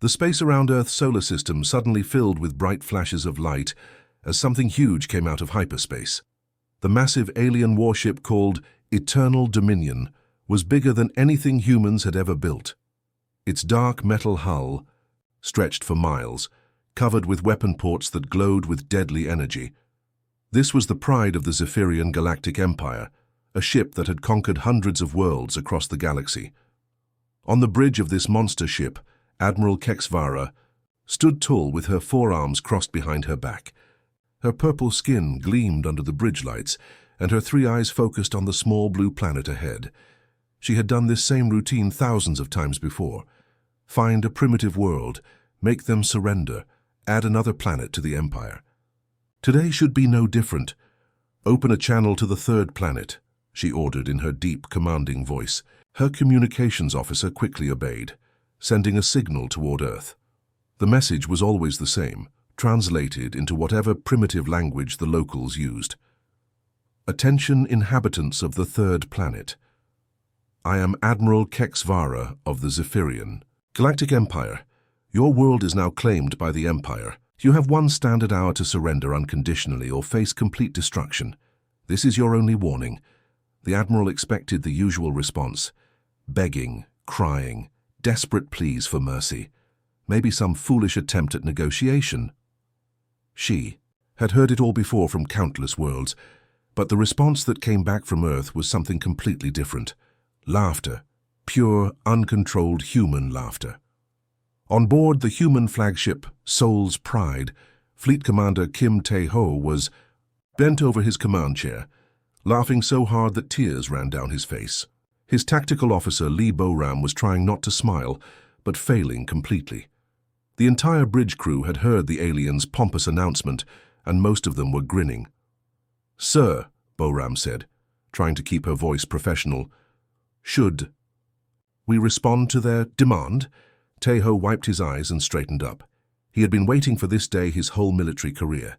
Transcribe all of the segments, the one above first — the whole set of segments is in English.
The space around Earth's solar system suddenly filled with bright flashes of light as something huge came out of hyperspace. The massive alien warship called Eternal Dominion was bigger than anything humans had ever built. Its dark metal hull stretched for miles, covered with weapon ports that glowed with deadly energy. This was the pride of the Zephyrian Galactic Empire, a ship that had conquered hundreds of worlds across the galaxy. On the bridge of this monster ship, Admiral Kexvara stood tall with her forearms crossed behind her back. Her purple skin gleamed under the bridge lights, and her three eyes focused on the small blue planet ahead. She had done this same routine thousands of times before. Find a primitive world, make them surrender, add another planet to the Empire. Today should be no different. Open a channel to the third planet, she ordered in her deep, commanding voice. Her communications officer quickly obeyed, sending a signal toward Earth. The message was always the same, translated into whatever primitive language the locals used. Attention, inhabitants of the third planet. I am Admiral Kexvara of the Zephyrian Galactic Empire. Your world is now claimed by the Empire. You have one standard hour to surrender unconditionally or face complete destruction. This is your only warning. The Admiral expected the usual response. Begging, crying, desperate pleas for mercy. Maybe some foolish attempt at negotiation. She had heard it all before from countless worlds, but the response that came back from Earth was something completely different. Laughter. Pure, uncontrolled human laughter. On board the human flagship Soul's Pride, Fleet Commander Kim Tae-ho was bent over his command chair, laughing so hard that tears ran down his face. His tactical officer Lee Boram was trying not to smile, but failing completely. The entire bridge crew had heard the aliens' pompous announcement, and most of them were grinning. "Sir," Boram said, trying to keep her voice professional, "should we respond to their demand?" Tae-ho wiped his eyes and straightened up. He had been waiting for this day his whole military career.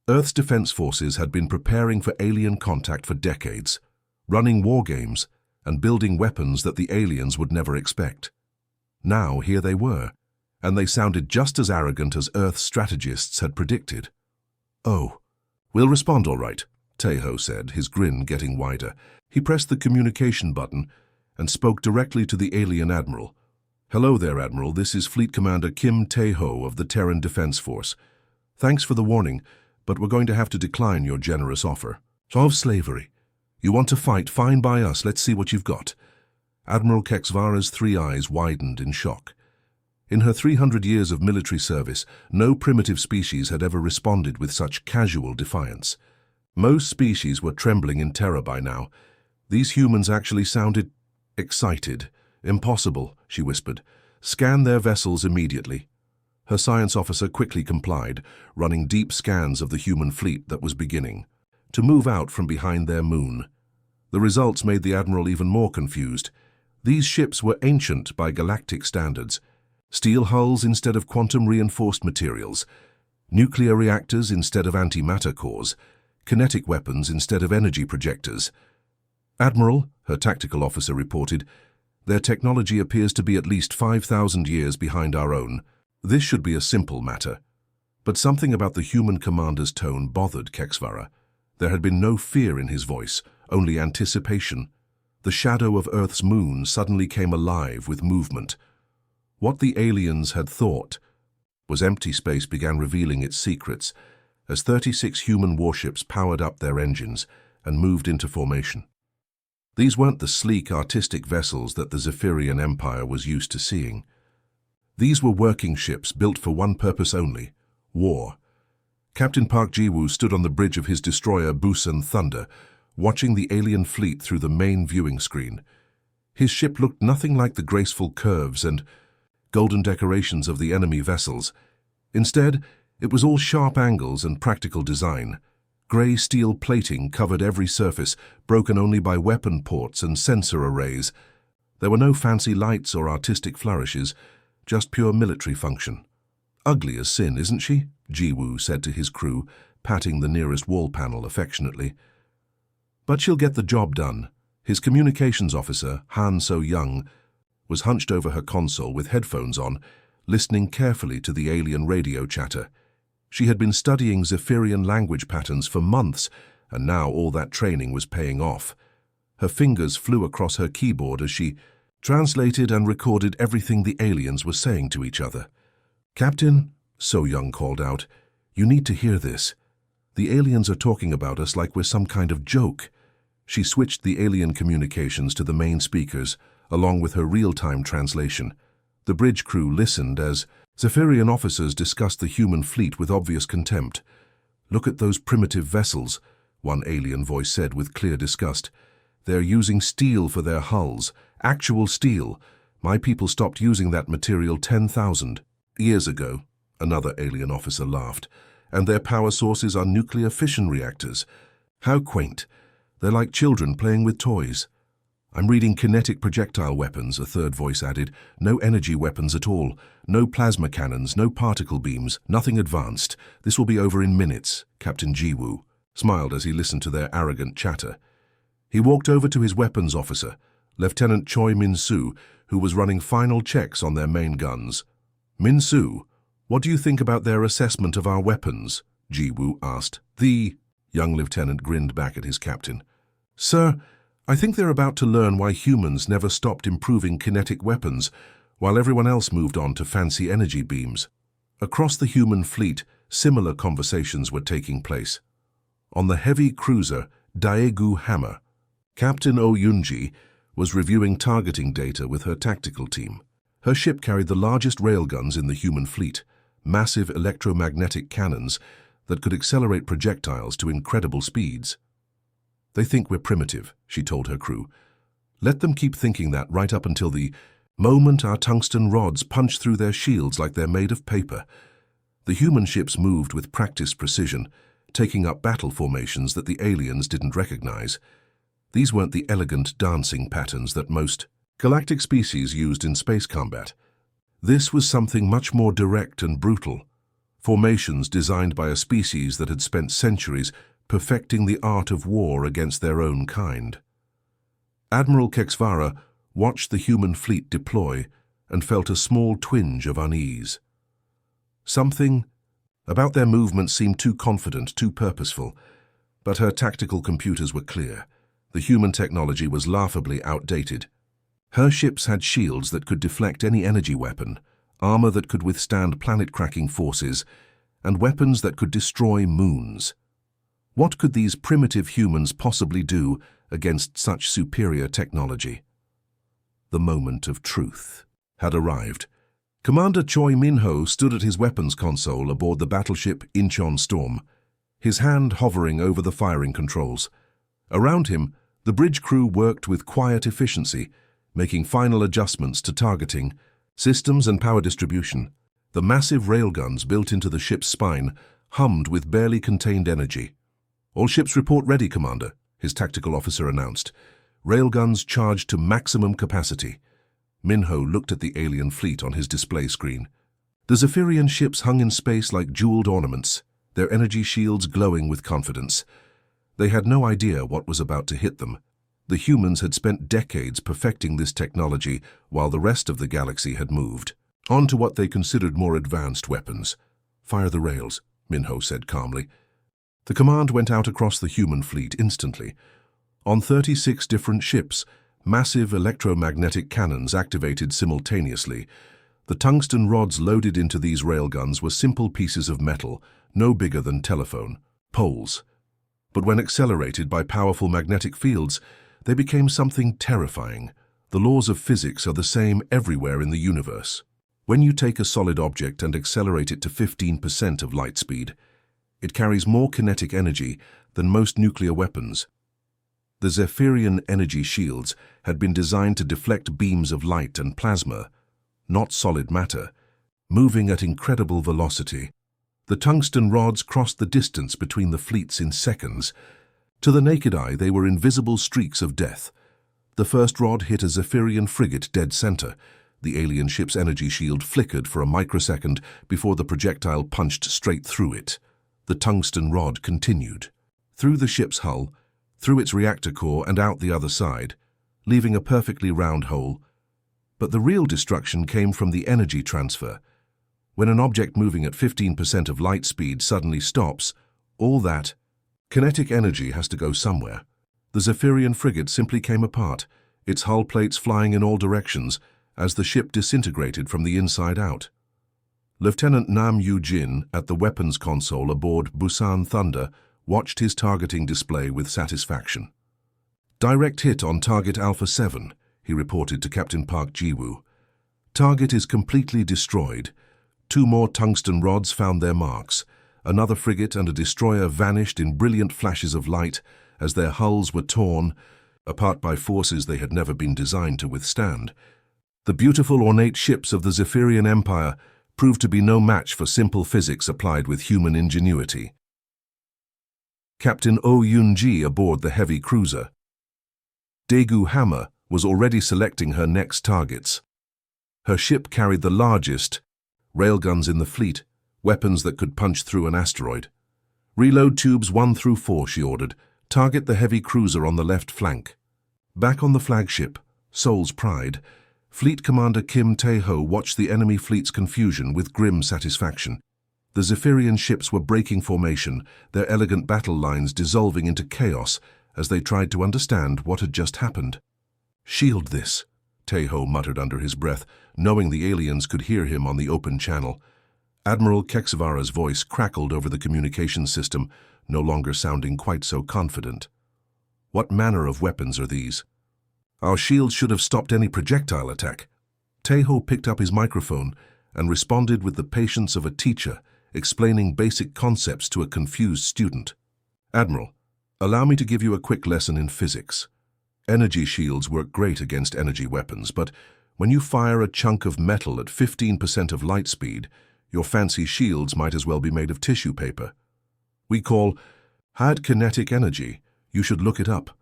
Earth's defense forces had been preparing for alien contact for decades, running war games and building weapons that the aliens would never expect. Now here they were, and they sounded just as arrogant as Earth's strategists had predicted. "Oh, we'll respond all right," Tae-ho said, his grin getting wider. He pressed the communication button and spoke directly to the alien admiral. "Hello there, Admiral. This is Fleet Commander Kim Tae-ho of the Terran Defense Force. Thanks for the warning, but we're going to have to decline your generous offer. Of slavery. You want to fight? Fine by us. Let's see what you've got." Admiral Kexvara's three eyes widened in shock. In her 300 years of military service, no primitive species had ever responded with such casual defiance. Most species were trembling in terror by now. These humans actually sounded excited. "Impossible," she whispered. "Scan their vessels immediately." Her science officer quickly complied, running deep scans of the human fleet that was beginning to move out from behind their moon. The results made the Admiral even more confused. These ships were ancient by galactic standards. Steel hulls instead of quantum-reinforced materials, nuclear reactors instead of antimatter cores, kinetic weapons instead of energy projectors. "Admiral," her tactical officer reported, "their technology appears to be at least 5,000 years behind our own. This should be a simple matter." But something about the human commander's tone bothered Kexvara. There had been no fear in his voice, only anticipation. The shadow of Earth's moon suddenly came alive with movement. What the aliens had thought was empty space began revealing its secrets as 36 human warships powered up their engines and moved into formation. These weren't the sleek, artistic vessels that the Zephyrian Empire was used to seeing. These were working ships built for one purpose only: war. Captain Park Ji-woo stood on the bridge of his destroyer Busan Thunder, watching the alien fleet through the main viewing screen. His ship looked nothing like the graceful curves and golden decorations of the enemy vessels. Instead, it was all sharp angles and practical design. Grey steel plating covered every surface, broken only by weapon ports and sensor arrays. There were no fancy lights or artistic flourishes, just pure military function. "Ugly as sin, isn't she?" Ji-woo said to his crew, patting the nearest wall panel affectionately. "But she'll get the job done." His communications officer, Han So-young, was hunched over her console with headphones on, listening carefully to the alien radio chatter. She had been studying Zephyrian language patterns for months, and now all that training was paying off. Her fingers flew across her keyboard as she translated and recorded everything the aliens were saying to each other. "Captain," So Young called out, "you need to hear this. The aliens are talking about us like we're some kind of joke." She switched the alien communications to the main speakers, along with her real-time translation. The bridge crew listened as Zephyrian officers discussed the human fleet with obvious contempt. "Look at those primitive vessels," one alien voice said with clear disgust. "They're using steel for their hulls, actual steel. My people stopped using that material 10,000 years ago." Another alien officer laughed. "And their power sources are nuclear fission reactors. How quaint. They're like children playing with toys." "I'm reading kinetic projectile weapons," a third voice added. "No energy weapons at all. No plasma cannons, no particle beams, nothing advanced. This will be over in minutes." Captain Jiwoo smiled as he listened to their arrogant chatter. He walked over to his weapons officer, Lieutenant Choi Min-soo, who was running final checks on their main guns. "Min-soo, what do you think about their assessment of our weapons?" Jiwoo asked. The young lieutenant grinned back at his captain. "Sir, I think they're about to learn why humans never stopped improving kinetic weapons, while everyone else moved on to fancy energy beams." Across the human fleet, similar conversations were taking place. On the heavy cruiser Daegu Hammer, Captain Oh Yunji was reviewing targeting data with her tactical team. Her ship carried the largest railguns in the human fleet, massive electromagnetic cannons that could accelerate projectiles to incredible speeds. "They think we're primitive," she told her crew. "Let them keep thinking that right up until the moment our tungsten rods punch through their shields like they're made of paper." The human ships moved with practiced precision, taking up battle formations that the aliens didn't recognize. These weren't the elegant dancing patterns that most galactic species used in space combat. This was something much more direct and brutal. Formations designed by a species that had spent centuries perfecting the art of war against their own kind. Admiral Kexvara watched the human fleet deploy and felt a small twinge of unease. Something about their movements seemed too confident, too purposeful, but her tactical computers were clear. The human technology was laughably outdated. Her ships had shields that could deflect any energy weapon, armor that could withstand planet-cracking forces, and weapons that could destroy moons. What could these primitive humans possibly do against such superior technology? The moment of truth had arrived. Commander Choi Min-ho stood at his weapons console aboard the battleship Incheon Storm, his hand hovering over the firing controls. Around him, the bridge crew worked with quiet efficiency, making final adjustments to targeting, systems and power distribution. The massive railguns built into the ship's spine hummed with barely contained energy. "All ships report ready, Commander," his tactical officer announced. "Railguns charged to maximum capacity." Min-ho looked at the alien fleet on his display screen. The Zephyrian ships hung in space like jeweled ornaments, their energy shields glowing with confidence. They had no idea what was about to hit them. The humans had spent decades perfecting this technology while the rest of the galaxy had moved on to what they considered more advanced weapons. "Fire the rails," Min-ho said calmly. The command went out across the human fleet instantly. On 36 different ships, massive electromagnetic cannons activated simultaneously. The tungsten rods loaded into these railguns were simple pieces of metal, no bigger than telephone poles. But when accelerated by powerful magnetic fields, they became something terrifying. The laws of physics are the same everywhere in the universe. When you take a solid object and accelerate it to 15% of light speed, it carries more kinetic energy than most nuclear weapons. The Zephyrian energy shields had been designed to deflect beams of light and plasma, not solid matter, moving at incredible velocity. The tungsten rods crossed the distance between the fleets in seconds. To the naked eye, they were invisible streaks of death. The first rod hit a Zephyrian frigate dead center. The alien ship's energy shield flickered for a microsecond before the projectile punched straight through it. The tungsten rod continued. Through the ship's hull, through its reactor core and out the other side, leaving a perfectly round hole. But the real destruction came from the energy transfer. When an object moving at 15% of light speed suddenly stops, all that kinetic energy has to go somewhere. The Zephyrian frigate simply came apart, its hull plates flying in all directions as the ship disintegrated from the inside out. Lieutenant Nam Yu-jin, at the weapons console aboard Busan Thunder, watched his targeting display with satisfaction. "Direct hit on target Alpha 7, he reported to Captain Park Ji-woo. "Target is completely destroyed. 2 more tungsten rods found their marks. Another frigate and a destroyer vanished in brilliant flashes of light as their hulls were torn apart by forces they had never been designed to withstand. The beautiful ornate ships of the Zephyrian Empire proved to be no match for simple physics applied with human ingenuity." Captain Oh Yun-ji aboard the heavy cruiser. Daegu Hammer was already selecting her next targets. Her ship carried the largest railguns in the fleet, weapons that could punch through an asteroid. "Reload tubes 1 through 4, she ordered. "Target the heavy cruiser on the left flank." Back on the flagship, Seoul's Pride, Fleet Commander Kim Tae-ho watched the enemy fleet's confusion with grim satisfaction. The Zephyrian ships were breaking formation, their elegant battle lines dissolving into chaos as they tried to understand what had just happened. "Shield this," Tae-ho muttered under his breath, knowing the aliens could hear him on the open channel. Admiral Keksavara's voice crackled over the communications system, no longer sounding quite so confident. "What manner of weapons are these?" "Our shields should have stopped any projectile attack." Tae-ho picked up his microphone and responded with the patience of a teacher, explaining basic concepts to a confused student. "Admiral, allow me to give you a quick lesson in physics. Energy shields work great against energy weapons, but when you fire a chunk of metal at 15% of light speed, your fancy shields might as well be made of tissue paper. We call had kinetic energy. You should look it up."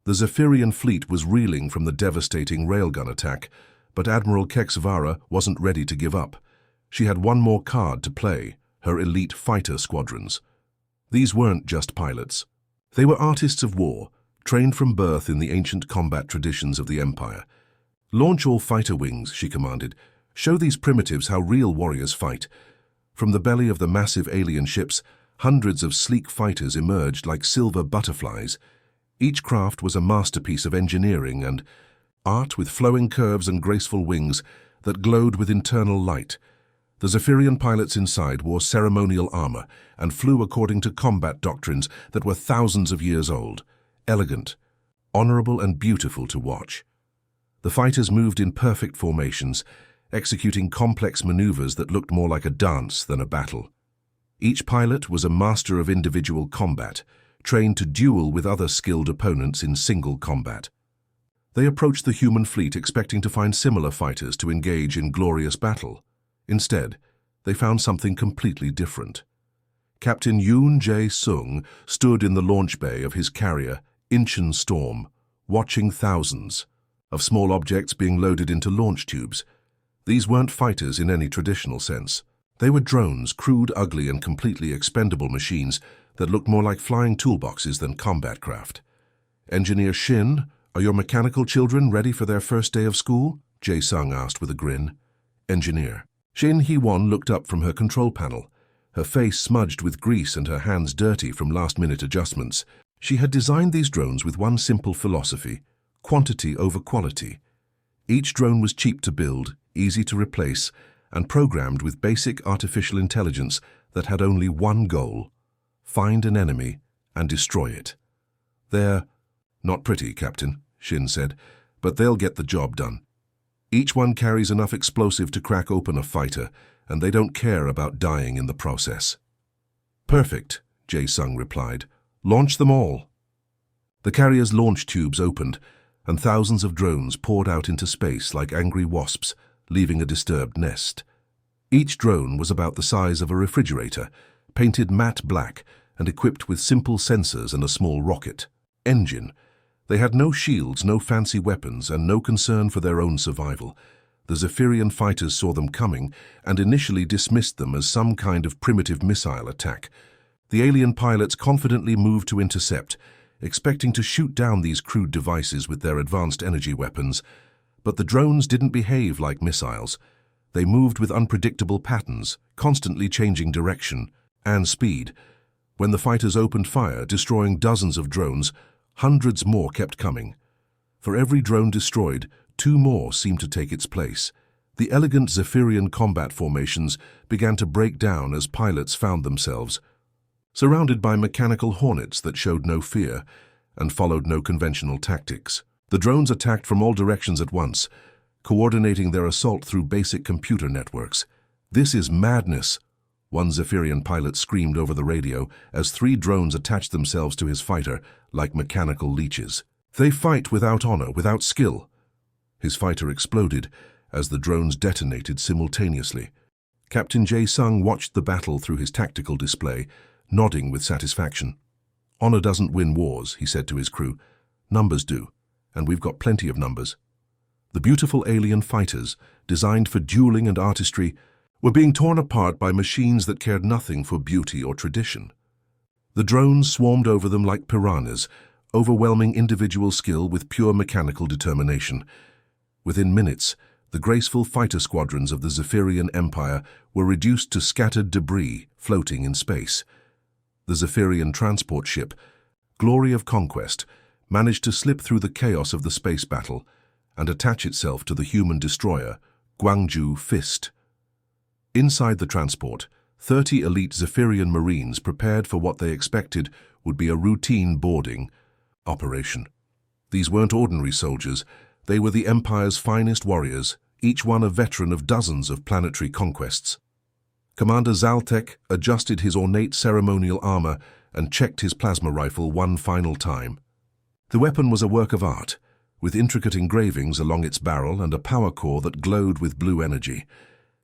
The Zephyrian fleet was reeling from the devastating railgun attack, but Admiral Keksavara wasn't ready to give up. She had one more card to play, her elite fighter squadrons. These weren't just pilots. They were artists of war, trained from birth in the ancient combat traditions of the Empire. "Launch all fighter wings," she commanded. "Show these primitives how real warriors fight." From the belly of the massive alien ships, hundreds of sleek fighters emerged like silver butterflies. Each craft was a masterpiece of engineering and art, with flowing curves and graceful wings that glowed with internal light. The Zephyrian pilots inside wore ceremonial armor and flew according to combat doctrines that were thousands of years old, elegant, honorable and beautiful to watch. The fighters moved in perfect formations, executing complex maneuvers that looked more like a dance than a battle. Each pilot was a master of individual combat, trained to duel with other skilled opponents in single combat. They approached the human fleet expecting to find similar fighters to engage in glorious battle. Instead, they found something completely different. Captain Yoon Jae-sung stood in the launch bay of his carrier, Incheon Storm, watching thousands of small objects being loaded into launch tubes. These weren't fighters in any traditional sense. They were drones, crude, ugly, and completely expendable machines that looked more like flying toolboxes than combat craft. "Engineer Shin, are your mechanical children ready for their first day of school?" Jae-sung asked with a grin. "Engineer." Shin Hee-won looked up from her control panel, her face smudged with grease and her hands dirty from last-minute adjustments. She had designed these drones with one simple philosophy: quantity over quality. Each drone was cheap to build, easy to replace, and programmed with basic artificial intelligence that had only one goal: find an enemy and destroy it. "They're not pretty, Captain," Shin said, "but they'll get the job done. Each one carries enough explosive to crack open a fighter, and they don't care about dying in the process." "Perfect," Jae-sung replied. "Launch them all." The carrier's launch tubes opened, and thousands of drones poured out into space like angry wasps, leaving a disturbed nest. Each drone was about the size of a refrigerator, painted matte black and equipped with simple sensors and a small rocket engine. They had no shields, no fancy weapons, and no concern for their own survival. The Zephyrian fighters saw them coming and initially dismissed them as some kind of primitive missile attack. The alien pilots confidently moved to intercept, expecting to shoot down these crude devices with their advanced energy weapons. But the drones didn't behave like missiles. They moved with unpredictable patterns, constantly changing direction and speed. When the fighters opened fire, destroying dozens of drones, hundreds more kept coming. For every drone destroyed, 2 more seemed to take its place. The elegant Zephyrian combat formations began to break down as pilots found themselves surrounded by mechanical hornets that showed no fear and followed no conventional tactics. The drones attacked from all directions at once, coordinating their assault through basic computer networks. "This is madness," one Zephyrian pilot screamed over the radio as 3 drones attached themselves to his fighter like mechanical leeches. "They fight without honor, without skill." His fighter exploded as the drones detonated simultaneously. Captain Jae-sung watched the battle through his tactical display, nodding with satisfaction. "Honor doesn't win wars," he said to his crew. "Numbers do, and we've got plenty of numbers." The beautiful alien fighters, designed for dueling and artistry, were being torn apart by machines that cared nothing for beauty or tradition. The drones swarmed over them like piranhas, overwhelming individual skill with pure mechanical determination. Within minutes, the graceful fighter squadrons of the Zephyrian Empire were reduced to scattered debris floating in space. The Zephyrian transport ship, Glory of Conquest, managed to slip through the chaos of the space battle and attach itself to the human destroyer, Gwangju Fist. Inside the transport, 30 elite Zephyrian Marines prepared for what they expected would be a routine boarding operation. These weren't ordinary soldiers. They were the Empire's finest warriors, each one a veteran of dozens of planetary conquests. Commander Zaltek adjusted his ornate ceremonial armor and checked his plasma rifle one final time. The weapon was a work of art, with intricate engravings along its barrel and a power core that glowed with blue energy.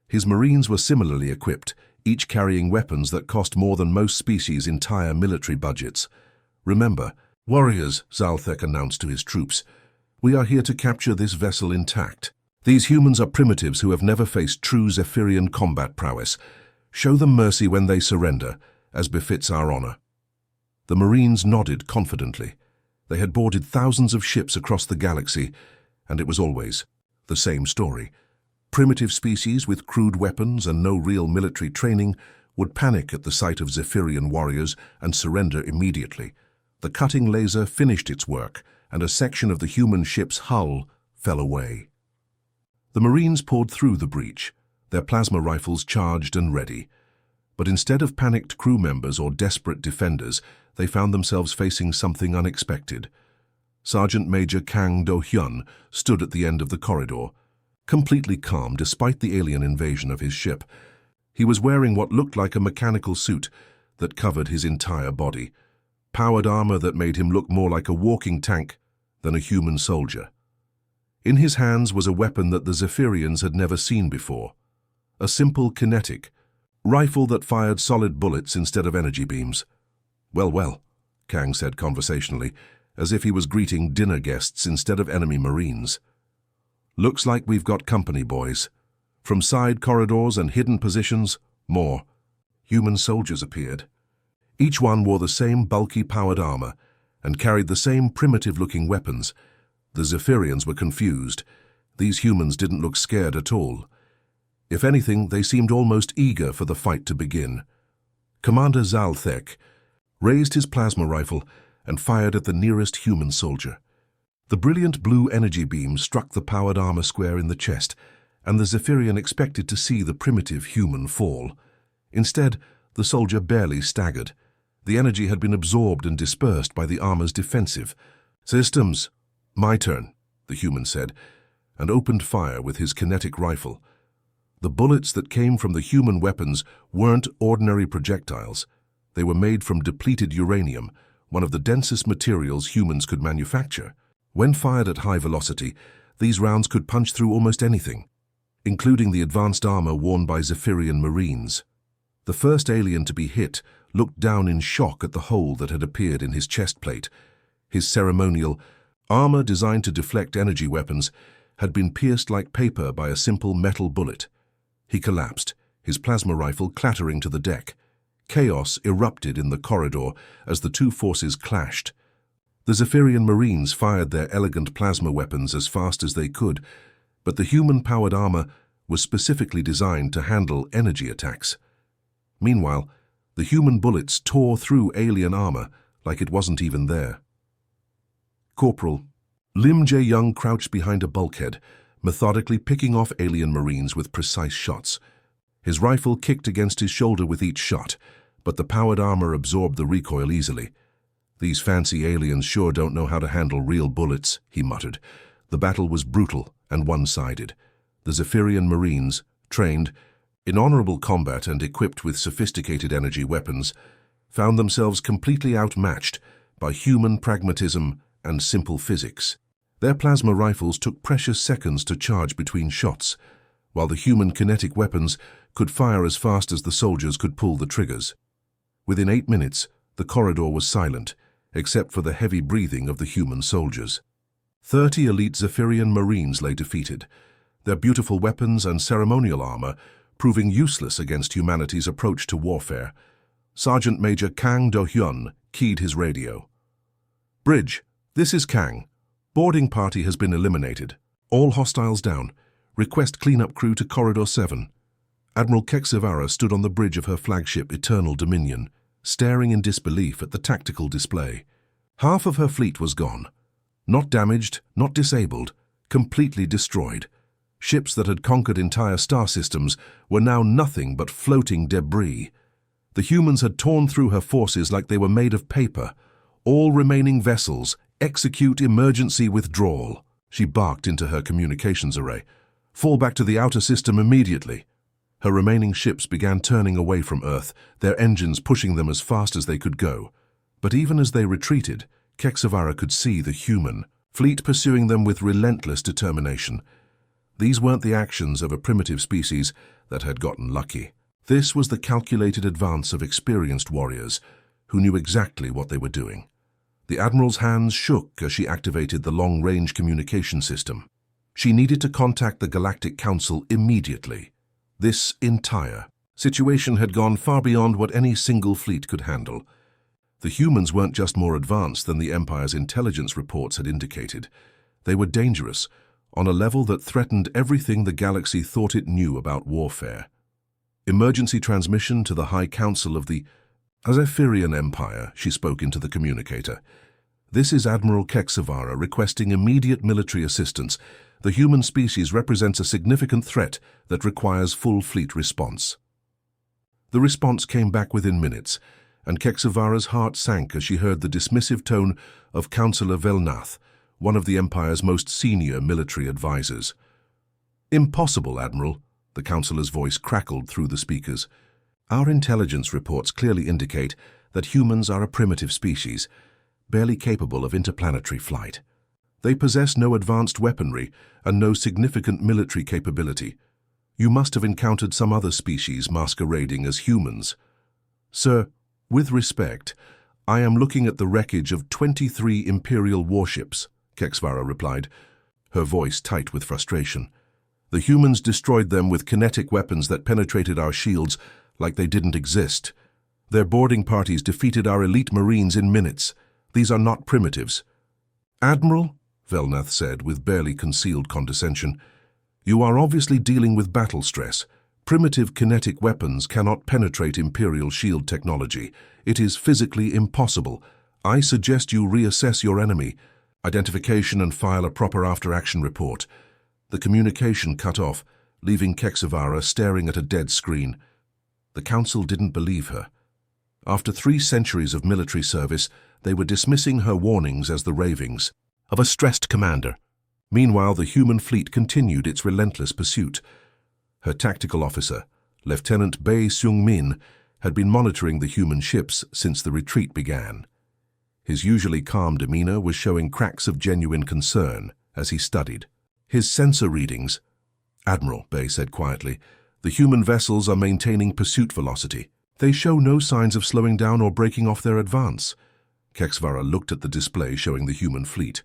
His Marines were similarly equipped, each carrying weapons that cost more than most species' entire military budgets. "Remember, warriors," Zaltek announced to his troops, "we are here to capture this vessel intact. These humans are primitives who have never faced true Zephyrian combat prowess. Show them mercy when they surrender, as befits our honor." The Marines nodded confidently. They had boarded thousands of ships across the galaxy, and it was always the same story. Primitive species with crude weapons and no real military training would panic at the sight of Zephyrian warriors and surrender immediately. The cutting laser finished its work, and a section of the human ship's hull fell away. The Marines poured through the breach, their plasma rifles charged and ready. But instead of panicked crew members or desperate defenders, they found themselves facing something unexpected. Sergeant Major Kang Do-hyun stood at the end of the corridor, completely calm despite the alien invasion of his ship. He was wearing what looked like a mechanical suit that covered his entire body, powered armor that made him look more like a walking tank than a human soldier. In his hands was a weapon that the Zephyrians had never seen before, a simple kinetic rifle that fired solid bullets instead of energy beams. "Well, well," Kang said conversationally, as if he was greeting dinner guests instead of enemy Marines. "Looks like we've got company, boys." From side corridors and hidden positions, more human soldiers appeared. Each one wore the same bulky powered armor and carried the same primitive-looking weapons. The Zephyrians were confused. These humans didn't look scared at all. If anything, they seemed almost eager for the fight to begin. Commander Zaltek raised his plasma rifle and fired at the nearest human soldier. The brilliant blue energy beam struck the powered armor square in the chest, and the Zephyrian expected to see the primitive human fall. Instead, the soldier barely staggered. The energy had been absorbed and dispersed by the armor's defensive systems. "My turn," the human said, and opened fire with his kinetic rifle. The bullets that came from the human weapons weren't ordinary projectiles. They were made from depleted uranium, one of the densest materials humans could manufacture. When fired at high velocity, these rounds could punch through almost anything, including the advanced armor worn by Zephyrian Marines. The first alien to be hit looked down in shock at the hole that had appeared in his chest plate. His ceremonial armor, designed to deflect energy weapons, had been pierced like paper by a simple metal bullet. He collapsed, his plasma rifle clattering to the deck. Chaos erupted in the corridor as the two forces clashed. The Zephyrian Marines fired their elegant plasma weapons as fast as they could, but the human-powered armor was specifically designed to handle energy attacks. Meanwhile, the human bullets tore through alien armor like it wasn't even there. Corporal Lim Jae-young crouched behind a bulkhead, methodically picking off alien marines with precise shots. His rifle kicked against his shoulder with each shot, but the powered armor absorbed the recoil easily. "These fancy aliens sure don't know how to handle real bullets," he muttered. The battle was brutal and one-sided. The Zephyrian Marines, trained in honorable combat and equipped with sophisticated energy weapons, found themselves completely outmatched by human pragmatism and simple physics. Their plasma rifles took precious seconds to charge between shots, while the human kinetic weapons could fire as fast as the soldiers could pull the triggers. Within 8 minutes, the corridor was silent, except for the heavy breathing of the human soldiers. 30 elite Zephyrian Marines lay defeated, their beautiful weapons and ceremonial armor proving useless against humanity's approach to warfare. Sergeant Major Kang Do-hyun keyed his radio. "Bridge, this is Kang. Boarding party has been eliminated. All hostiles down. Request cleanup crew to Corridor 7. Admiral Keksivara stood on the bridge of her flagship Eternal Dominion, staring in disbelief at the tactical display. Half of her fleet was gone. Not damaged, not disabled, completely destroyed. Ships that had conquered entire star systems were now nothing but floating debris. The humans had torn through her forces like they were made of paper. All remaining vessels, execute emergency withdrawal. She barked into her communications array. Fall back to the outer system immediately. Her remaining ships began turning away from Earth, their engines pushing them as fast as they could go. But even as they retreated, Keksivara could see the human fleet pursuing them with relentless determination. These weren't the actions of a primitive species that had gotten lucky. This was the calculated advance of experienced warriors who knew exactly what they were doing. The Admiral's hands shook as she activated the long-range communication system. She needed to contact the Galactic Council immediately. This entire situation had gone far beyond what any single fleet could handle. The humans weren't just more advanced than the Empire's intelligence reports had indicated. They were dangerous, on a level that threatened everything the galaxy thought it knew about warfare. Emergency transmission to the High Council of the Zephyrian Empire, she spoke into the communicator. "This is Admiral Keksivara requesting immediate military assistance. The human species represents a significant threat that requires full fleet response." The response came back within minutes, and Keksivara's heart sank as she heard the dismissive tone of Councillor Velnath, one of the Empire's most senior military advisors. "Impossible, Admiral," the councillor's voice crackled through the speakers. "Our intelligence reports clearly indicate that humans are a primitive species, barely capable of interplanetary flight. They possess no advanced weaponry and no significant military capability. You must have encountered some other species masquerading as humans." "Sir, with respect, I am looking at the wreckage of 23 Imperial warships," Keksivara replied, her voice tight with frustration. "The humans destroyed them with kinetic weapons that penetrated our shields like they didn't exist. Their boarding parties defeated our elite Marines in minutes. These are not primitives." "Admiral," Velnath said with barely concealed condescension, "you are obviously dealing with battle stress. Primitive kinetic weapons cannot penetrate Imperial shield technology. It is physically impossible. I suggest you reassess your enemy. Identification and file a proper after-action report." The communication cut off, leaving Keksivara staring at a dead screen. The Council didn't believe her. After 3 centuries of military service, they were dismissing her warnings as the ravings of a stressed commander. Meanwhile, the human fleet continued its relentless pursuit. Her tactical officer, Lieutenant Bae Seung-min, had been monitoring the human ships since the retreat began. His usually calm demeanor was showing cracks of genuine concern as he studied. His sensor readings, "Admiral," Bae said quietly, "the human vessels are maintaining pursuit velocity. They show no signs of slowing down or breaking off their advance." Keksivara looked at the display showing the human fleet.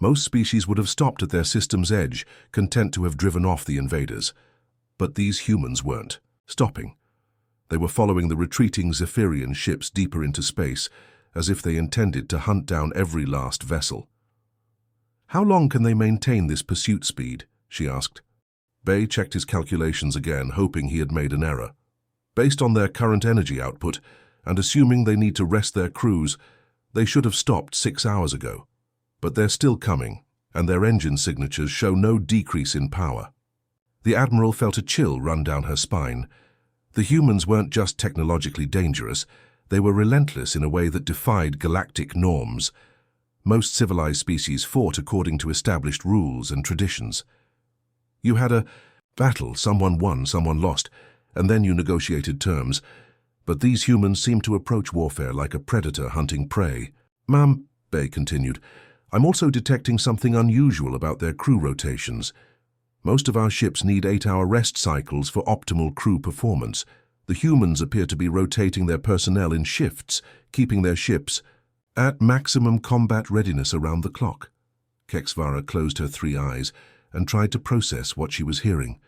Most species would have stopped at their system's edge, content to have driven off the invaders. But these humans weren't stopping. They were following the retreating Zephyrian ships deeper into space, as if they intended to hunt down every last vessel. "How long can they maintain this pursuit speed?" she asked. Bay checked his calculations again, hoping he had made an error. Based on their current energy output, and assuming they need to rest their crews, they should have stopped 6 hours ago. But they're still coming, and their engine signatures show no decrease in power. The Admiral felt a chill run down her spine. The humans weren't just technologically dangerous, they were relentless in a way that defied galactic norms. Most civilized species fought according to established rules and traditions. You had a battle, someone won, someone lost, and then you negotiated terms. But these humans seemed to approach warfare like a predator hunting prey. "Ma'am," Bay continued, "I'm also detecting something unusual about their crew rotations. Most of our ships need 8-hour rest cycles for optimal crew performance. The humans appear to be rotating their personnel in shifts, keeping their ships at maximum combat readiness around the clock." Kexvara closed her 3 eyes and tried to process what she was hearing.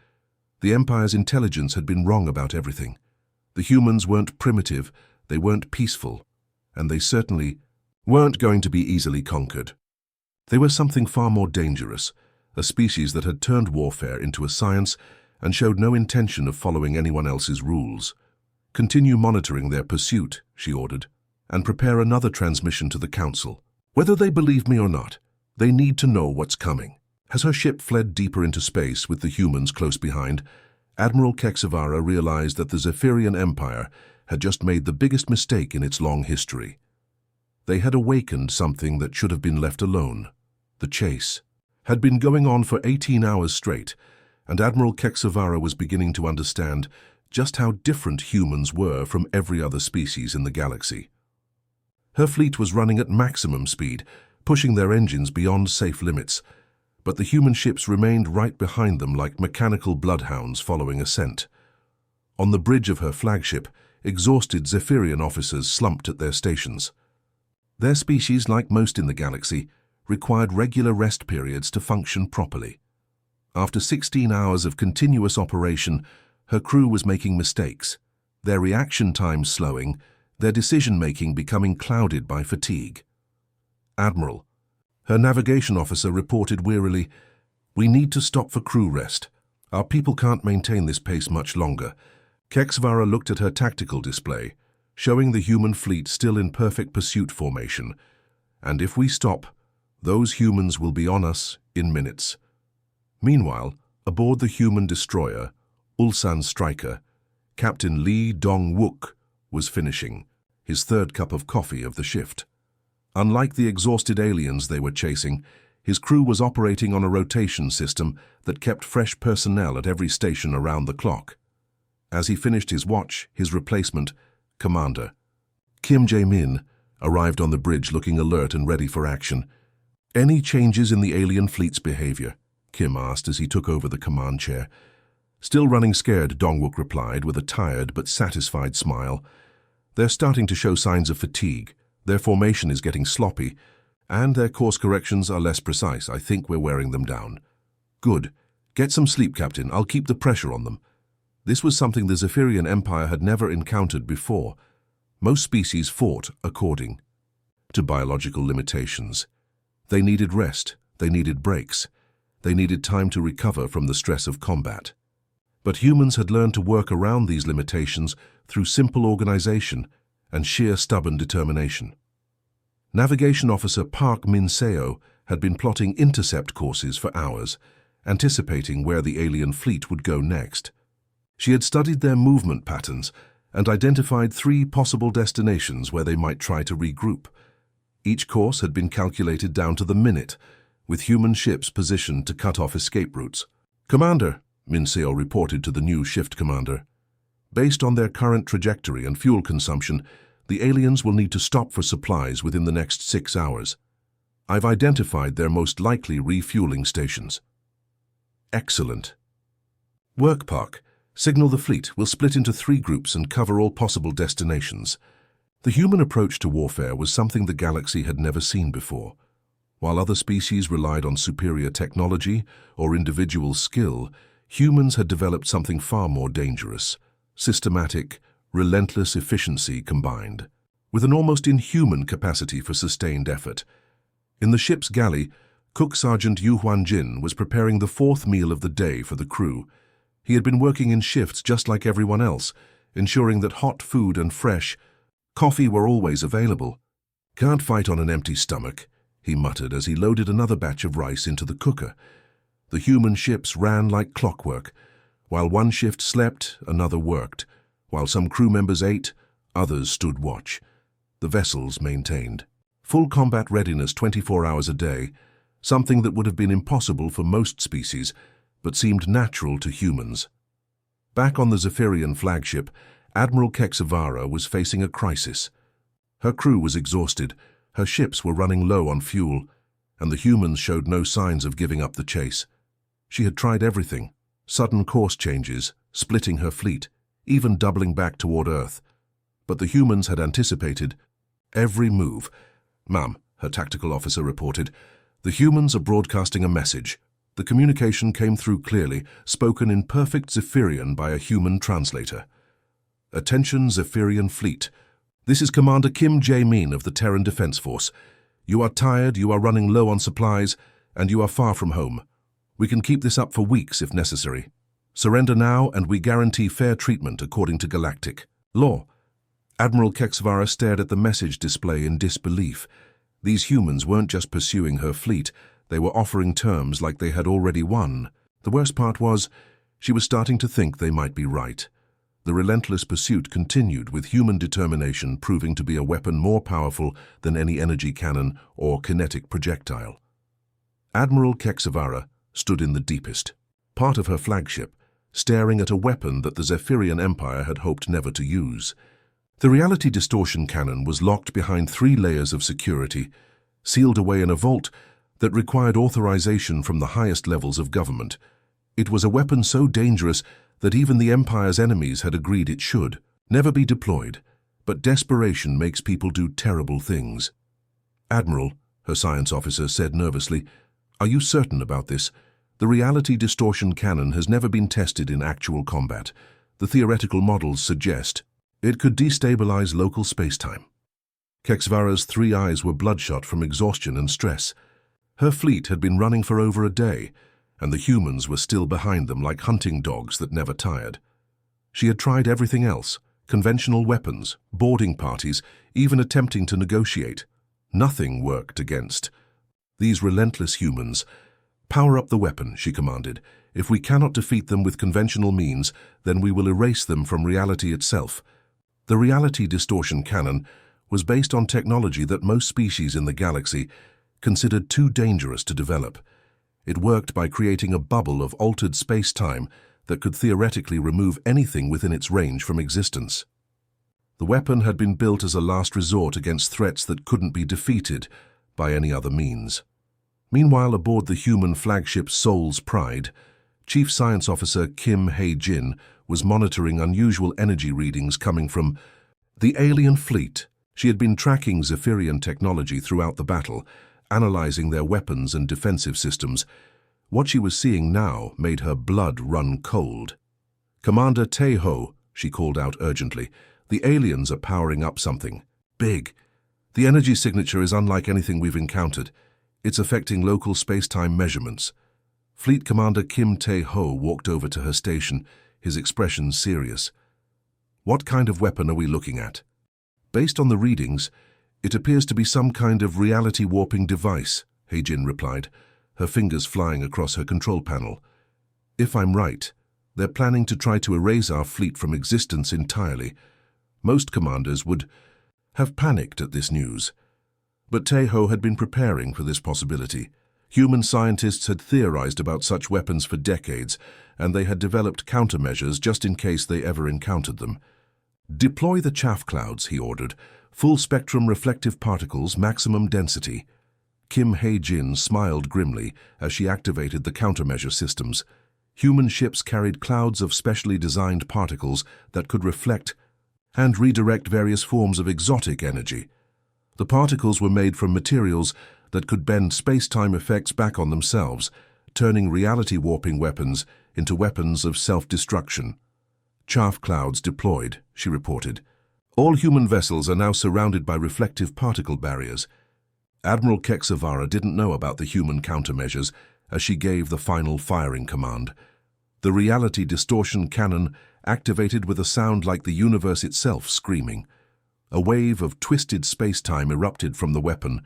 The Empire's intelligence had been wrong about everything. The humans weren't primitive, they weren't peaceful, and they certainly weren't going to be easily conquered. They were something far more dangerous, a species that had turned warfare into a science and showed no intention of following anyone else's rules. "Continue monitoring their pursuit," she ordered, "and prepare another transmission to the Council. Whether they believe me or not, they need to know what's coming." As her ship fled deeper into space with the humans close behind, Admiral Kexavara realized that the Zephyrian Empire had just made the biggest mistake in its long history. They had awakened something that should have been left alone. The chase had been going on for 18 hours straight, and Admiral Kexavara was beginning to understand just how different humans were from every other species in the galaxy. Her fleet was running at maximum speed, pushing their engines beyond safe limits, but the human ships remained right behind them like mechanical bloodhounds following a scent. On the bridge of her flagship, exhausted Zephyrian officers slumped at their stations. Their species, like most in the galaxy, required regular rest periods to function properly. After 16 hours of continuous operation, her crew was making mistakes, their reaction times slowing, their decision-making becoming clouded by fatigue. "Admiral," her navigation officer reported wearily, "we need to stop for crew rest. Our people can't maintain this pace much longer." Kexvara looked at her tactical display, showing the human fleet still in perfect pursuit formation. "And if we stop, those humans will be on us in minutes." Meanwhile, aboard the human destroyer, Ulsan Striker, Captain Lee Dong-wook was finishing his 3rd cup of coffee of the shift. Unlike the exhausted aliens they were chasing, his crew was operating on a rotation system that kept fresh personnel at every station around the clock. As he finished his watch, his replacement, Commander Kim Jae-min, arrived on the bridge looking alert and ready for action. "Any changes in the alien fleet's behavior?" Kim asked as he took over the command chair. "Still running scared," Dong-wook replied with a tired but satisfied smile. "They're starting to show signs of fatigue. Their formation is getting sloppy, and their course corrections are less precise. I think we're wearing them down." "Good. Get some sleep, Captain. I'll keep the pressure on them." This was something the Zephyrian Empire had never encountered before. Most species fought according to biological limitations. They needed rest, they needed breaks, they needed time to recover from the stress of combat. But humans had learned to work around these limitations through simple organization and sheer stubborn determination. Navigation Officer Park Min-seo had been plotting intercept courses for hours, anticipating where the alien fleet would go next. She had studied their movement patterns and identified 3 possible destinations where they might try to regroup. Each course had been calculated down to the minute, with human ships positioned to cut off escape routes. "Commander," Min-seo reported to the new shift commander, "based on their current trajectory and fuel consumption, the aliens will need to stop for supplies within the next 6 hours. I've identified their most likely refueling stations." "Excellent. Work, Park. Signal the fleet. We'll split into 3 groups and cover all possible destinations." The human approach to warfare was something the galaxy had never seen before. While other species relied on superior technology or individual skill, humans had developed something far more dangerous: systematic, relentless efficiency combined, with an almost inhuman capacity for sustained effort. In the ship's galley, Cook Sergeant Yu Huanjin was preparing the fourth meal of the day for the crew. He had been working in shifts just like everyone else, ensuring that hot food and fresh coffee were always available. "Can't fight on an empty stomach," he muttered as he loaded another batch of rice into the cooker. The human ships ran like clockwork. While one shift slept, another worked. While some crew members ate, others stood watch. The vessels maintained full combat readiness 24 hours a day, something that would have been impossible for most species, but seemed natural to humans. Back on the Zephyrian flagship, Admiral Kexavara was facing a crisis. Her crew was exhausted, her ships were running low on fuel, and the humans showed no signs of giving up the chase. She had tried everything: sudden course changes, splitting her fleet, even doubling back toward Earth. But the humans had anticipated every move. "Ma'am," her tactical officer reported, "the humans are broadcasting a message." The communication came through clearly, spoken in perfect Zephyrian by a human translator. "Attention, Zephyrian fleet. This is Commander Kim Jae-min of the Terran Defense Force. You are tired, you are running low on supplies, and you are far from home. We can keep this up for weeks if necessary. Surrender now, and we guarantee fair treatment according to galactic law." Admiral Kexavara stared at the message display in disbelief. These humans weren't just pursuing her fleet, they were offering terms like they had already won. The worst part was, she was starting to think they might be right. The relentless pursuit continued, with human determination proving to be a weapon more powerful than any energy cannon or kinetic projectile. Admiral Kexavara stood in the deepest part of her flagship, staring at a weapon that the Zephyrian Empire had hoped never to use. The reality distortion cannon was locked behind 3 layers of security, sealed away in a vault that required authorization from the highest levels of government. It was a weapon so dangerous that even the Empire's enemies had agreed it should never be deployed. But desperation makes people do terrible things. "Admiral," her science officer said nervously, "are you certain about this? The reality distortion cannon has never been tested in actual combat. The theoretical models suggest it could destabilize local space-time." Kexvara's 3 eyes were bloodshot from exhaustion and stress. Her fleet had been running for over a day, and the humans were still behind them like hunting dogs that never tired. She had tried everything else: conventional weapons, boarding parties, even attempting to negotiate. Nothing worked against these relentless humans. "Power up the weapon," she commanded. "If we cannot defeat them with conventional means, then we will erase them from reality itself." The reality distortion cannon was based on technology that most species in the galaxy considered too dangerous to develop. It worked by creating a bubble of altered space-time that could theoretically remove anything within its range from existence. The weapon had been built as a last resort against threats that couldn't be defeated by any other means. Meanwhile, aboard the human flagship Soul's Pride, Chief Science Officer Kim Hae-jin was monitoring unusual energy readings coming from the alien fleet. She had been tracking Zephyrian technology throughout the battle, analyzing their weapons and defensive systems. What she was seeing now made her blood run cold. "Commander Tae-ho," she called out urgently, "the aliens are powering up something big. The energy signature is unlike anything we've encountered. It's affecting local space-time measurements." Fleet Commander Kim Tae-ho walked over to her station, his expression serious. "What kind of weapon are we looking at?" "Based on the readings, it appears to be some kind of reality-warping device," Hae-jin replied, her fingers flying across her control panel. "If I'm right, they're planning to try to erase our fleet from existence entirely." Most commanders would have panicked at this news. But Tae-ho had been preparing for this possibility. Human scientists had theorized about such weapons for decades, and they had developed countermeasures just in case they ever encountered them. "Deploy the chaff clouds," he ordered. "Full-spectrum reflective particles, maximum density." Kim Hae-jin smiled grimly as she activated the countermeasure systems. Human ships carried clouds of specially designed particles that could reflect and redirect various forms of exotic energy. The particles were made from materials that could bend space-time effects back on themselves, turning reality-warping weapons into weapons of self-destruction. "Chaff clouds deployed," she reported. "All human vessels are now surrounded by reflective particle barriers. Admiral Kexavara didn't know about the human countermeasures as she gave the final firing command. The reality distortion cannon activated with a sound like the universe itself screaming. A wave of twisted space-time erupted from the weapon,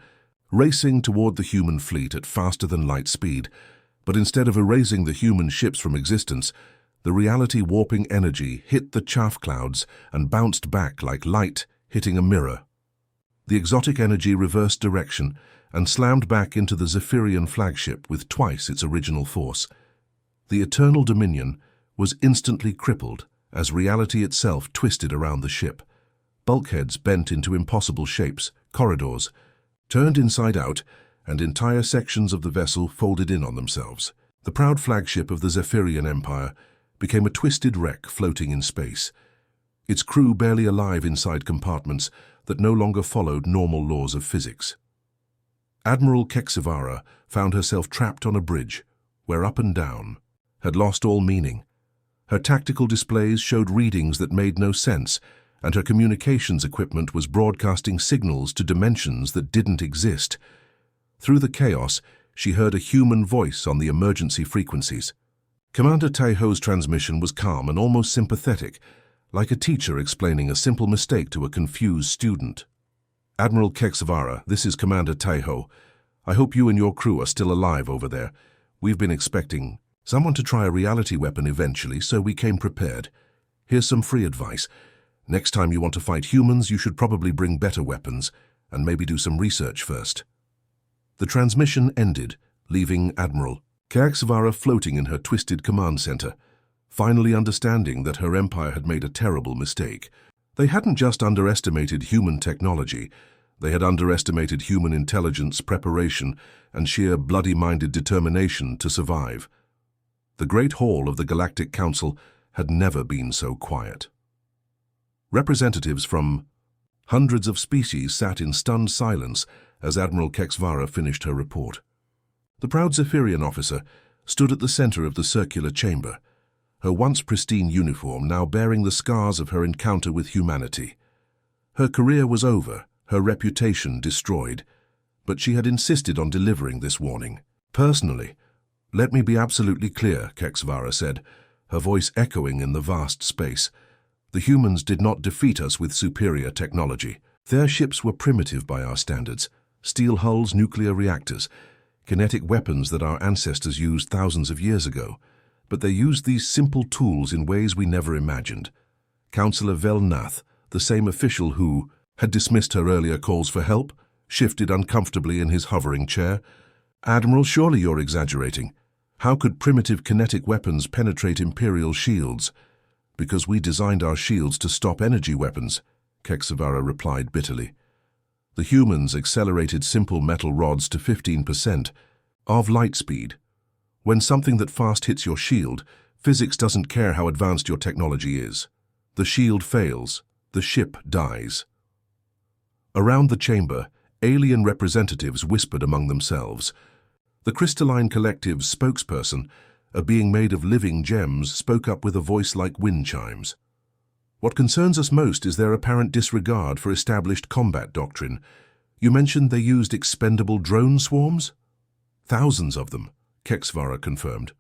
racing toward the human fleet at faster-than-light speed. But instead of erasing the human ships from existence, the reality-warping energy hit the chaff clouds and bounced back like light hitting a mirror. The exotic energy reversed direction and slammed back into the Zephyrian flagship with twice its original force. The Eternal Dominion was instantly crippled as reality itself twisted around the ship. Bulkheads bent into impossible shapes, corridors turned inside out, and entire sections of the vessel folded in on themselves. The proud flagship of the Zephyrian Empire became a twisted wreck floating in space, its crew barely alive inside compartments that no longer followed normal laws of physics. Admiral Kexavara found herself trapped on a bridge where up and down had lost all meaning. Her tactical displays showed readings that made no sense, and her communications equipment was broadcasting signals to dimensions that didn't exist. Through the chaos, she heard a human voice on the emergency frequencies. Commander Taiho's transmission was calm and almost sympathetic, like a teacher explaining a simple mistake to a confused student. Admiral Kexavara, this is Commander Taiho. I hope you and your crew are still alive over there. We've been expecting someone to try a reality weapon eventually, so we came prepared. Here's some free advice. Next time you want to fight humans, you should probably bring better weapons and maybe do some research first. The transmission ended, leaving Admiral Kexavara floating in her twisted command center, finally understanding that her empire had made a terrible mistake. They hadn't just underestimated human technology, they had underestimated human intelligence, preparation, and sheer bloody-minded determination to survive. The Great Hall of the Galactic Council had never been so quiet. Representatives from hundreds of species sat in stunned silence as Admiral Kexavara finished her report. The proud Zephyrian officer stood at the center of the circular chamber, her once pristine uniform now bearing the scars of her encounter with humanity. Her career was over, her reputation destroyed, but she had insisted on delivering this warning. Personally, let me be absolutely clear, Kexavara said, her voice echoing in the vast space. The humans did not defeat us with superior technology. Their ships were primitive by our standards. Steel hulls, nuclear reactors, kinetic weapons that our ancestors used thousands of years ago. But they used these simple tools in ways we never imagined. Councillor Velnath, the same official who had dismissed her earlier calls for help, shifted uncomfortably in his hovering chair. Admiral, surely you're exaggerating. How could primitive kinetic weapons penetrate Imperial shields? Because we designed our shields to stop energy weapons, Kexavara replied bitterly. The humans accelerated simple metal rods to 15% of light speed. When something that fast hits your shield, physics doesn't care how advanced your technology is. The shield fails, the ship dies. Around the chamber, alien representatives whispered among themselves. The Crystalline Collective's spokesperson, a being made of living gems, spoke up with a voice like wind chimes. What concerns us most is their apparent disregard for established combat doctrine. You mentioned they used expendable drone swarms? Thousands of them, Kexavara confirmed.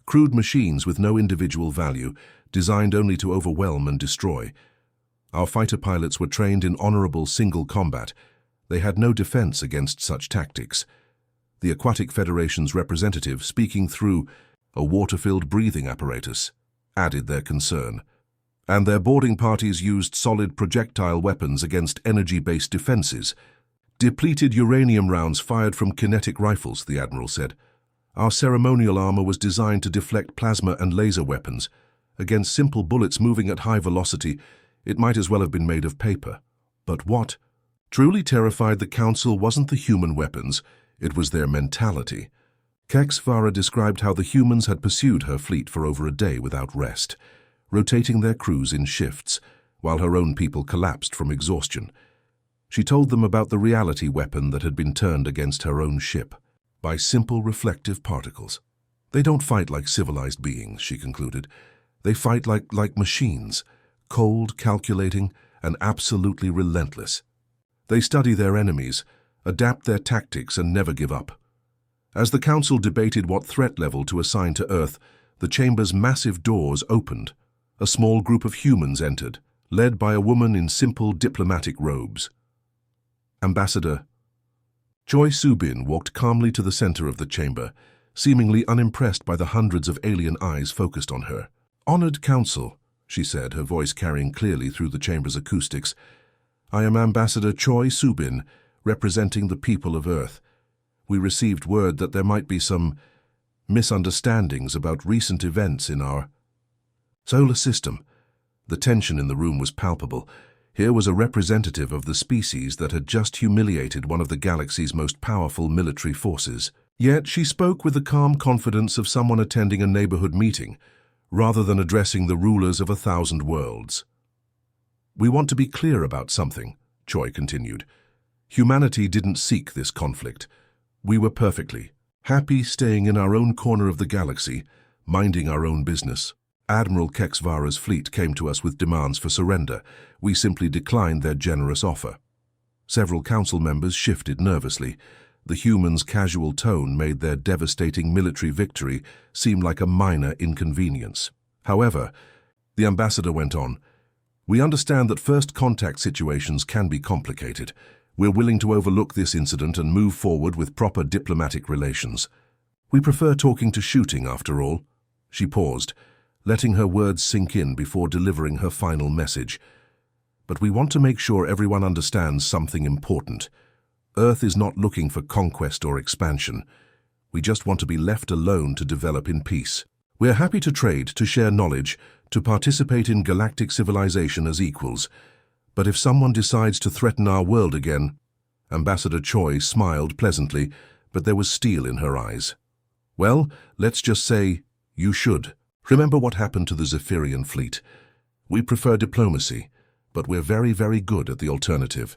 Crude machines with no individual value, designed only to overwhelm and destroy. Our fighter pilots were trained in honorable single combat. They had no defense against such tactics. The Aquatic Federation's representative, speaking through a water-filled breathing apparatus, added their concern. And their boarding parties used solid projectile weapons against energy-based defenses. Depleted uranium rounds fired from kinetic rifles, the Admiral said. Our ceremonial armor was designed to deflect plasma and laser weapons. Against simple bullets moving at high velocity, it might as well have been made of paper. But what truly terrified the Council wasn't the human weapons, it was their mentality. Kexavara described how the humans had pursued her fleet for over a day without rest, rotating their crews in shifts, while her own people collapsed from exhaustion. She told them about the reality weapon that had been turned against her own ship by simple reflective particles. They don't fight like civilized beings, she concluded. They fight like machines, cold, calculating, and absolutely relentless. They study their enemies, adapt their tactics and never give up. As the Council debated what threat level to assign to Earth, the chamber's massive doors opened. A small group of humans entered, led by a woman in simple diplomatic robes. Ambassador Choi Soo-bin walked calmly to the center of the chamber, seemingly unimpressed by the hundreds of alien eyes focused on her. "Honored Council," she said, her voice carrying clearly through the chamber's acoustics. "I am Ambassador Choi Soo-bin, representing the people of Earth. We received word that there might be some misunderstandings about recent events in our solar system." The tension in the room was palpable. Here was a representative of the species that had just humiliated one of the galaxy's most powerful military forces. Yet she spoke with the calm confidence of someone attending a neighborhood meeting, rather than addressing the rulers of 1,000 worlds. "We want to be clear about something," Choi continued. "Humanity didn't seek this conflict. We were perfectly happy staying in our own corner of the galaxy, minding our own business. Admiral Kexvara's fleet came to us with demands for surrender. We simply declined their generous offer." Several council members shifted nervously. The humans' casual tone made their devastating military victory seem like a minor inconvenience. However, the ambassador went on, "We understand that first contact situations can be complicated. We're willing to overlook this incident and move forward with proper diplomatic relations. We prefer talking to shooting, after all." She paused, letting her words sink in before delivering her final message. "But we want to make sure everyone understands something important. Earth is not looking for conquest or expansion. We just want to be left alone to develop in peace. We're happy to trade, to share knowledge, to participate in galactic civilization as equals. But if someone decides to threaten our world again..." Ambassador Choi smiled pleasantly, but there was steel in her eyes. "Well, let's just say, you should. Remember what happened to the Zephyrian fleet. We prefer diplomacy, but we're very, very good at the alternative.